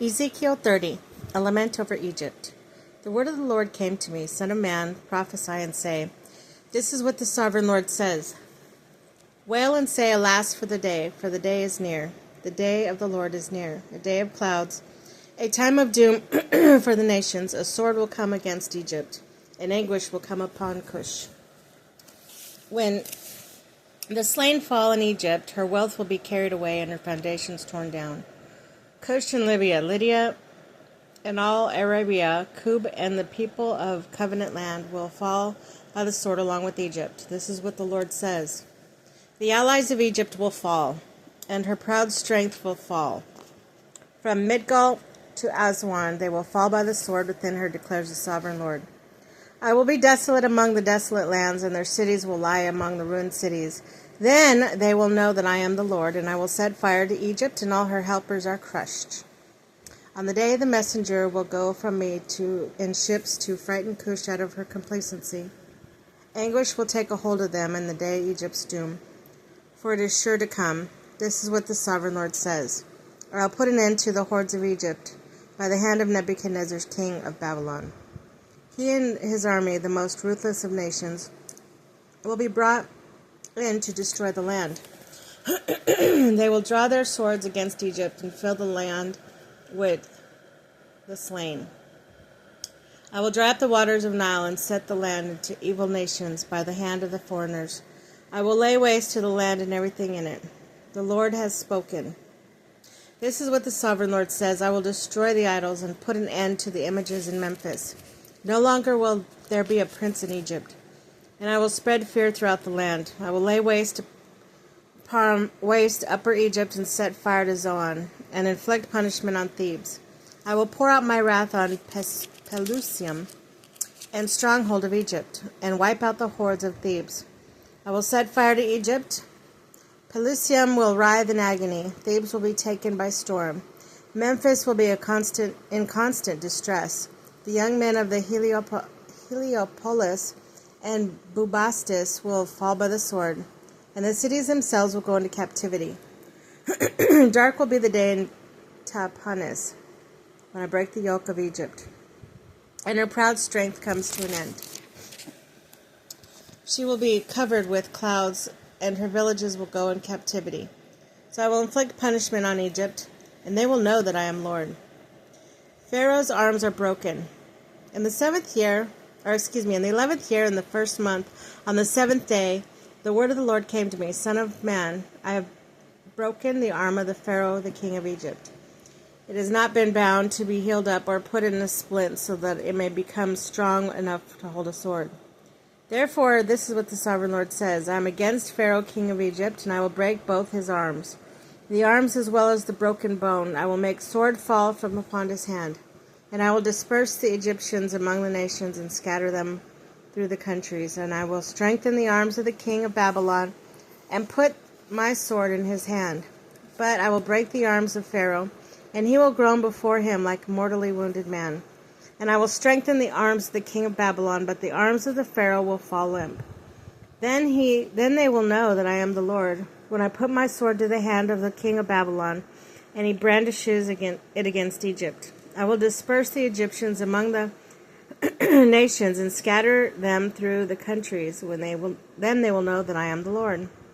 Ezekiel 30, a lament over Egypt. The word of the Lord came to me, Son of man, prophesy and say, This is what the sovereign Lord says. Wail and say, Alas for the day is near. The day of the Lord is near, a day of clouds, a time of doom for the nations. A sword will come against Egypt, and anguish will come upon Cush. When the slain fall in Egypt, her wealth will be carried away and her foundations torn down. Cush and Libya, Lydia and all Arabia, Cub and the people of covenant land will fall by the sword along with Egypt. This is what the Lord says. The allies of Egypt will fall, and her proud strength will fall. From Midgal to Aswan they will fall by the sword within her, declares the sovereign Lord. I will be desolate among the desolate lands, and their cities will lie among the ruined cities. Then they will know that I am the Lord, and I will set fire to Egypt, and all her helpers are crushed. On the day the messenger will go from me in ships to frighten Cush out of her complacency. Anguish will take a hold of them in the day Egypt's doom, for it is sure to come. This is what the sovereign Lord says. Or I'll put an end to the hordes of Egypt by the hand of Nebuchadnezzar, king of Babylon. He and his army, the most ruthless of nations, will be brought in to destroy the land. They will draw their swords against Egypt and fill the land with the slain. I will dry up the waters of Nile and set the land into evil nations by the hand of the foreigners. I will lay waste to the land and everything in it. The Lord has spoken. This is what the sovereign Lord says. I will destroy the idols and put an end to the images in Memphis. No longer will there be a prince in Egypt, and I will spread fear throughout the land. I will lay waste Upper Egypt and set fire to Zoan, and inflict punishment on Thebes. I will pour out my wrath on Pelusium and stronghold of Egypt, and wipe out the hordes of Thebes. I will set fire to Egypt. Pelusium will writhe in agony. Thebes will be taken by storm. Memphis will be in constant distress. The young men of the Heliopolis and Bubastis will fall by the sword, and the cities themselves will go into captivity. Dark will be the day in Tahpanhes, when I break the yoke of Egypt, and her proud strength comes to an end. She will be covered with clouds, and her villages will go in captivity. So I will inflict punishment on Egypt, and they will know that I am Lord. Pharaoh's arms are broken. In the 11th year, in the first month, on the 7th day, the word of the Lord came to me, Son of man, I have broken the arm of the Pharaoh, the king of Egypt. It has not been bound to be healed up or put in a splint so that it may become strong enough to hold a sword. Therefore, this is what the sovereign Lord says. I am against Pharaoh, king of Egypt, and I will break both his arms, the arms as well as the broken bone. I will make sword fall from upon his hand, and I will disperse the Egyptians among the nations and scatter them through the countries. And I will strengthen the arms of the king of Babylon and put my sword in his hand. But I will break the arms of Pharaoh, and he will groan before him like a mortally wounded man. And I will strengthen the arms of the king of Babylon, but the arms of the Pharaoh will fall limp. Then they will know that I am the Lord, when I put my sword to the hand of the king of Babylon, and he brandishes it against Egypt. I will disperse the Egyptians among the nations and scatter them through the countries. Then they will know that I am the Lord.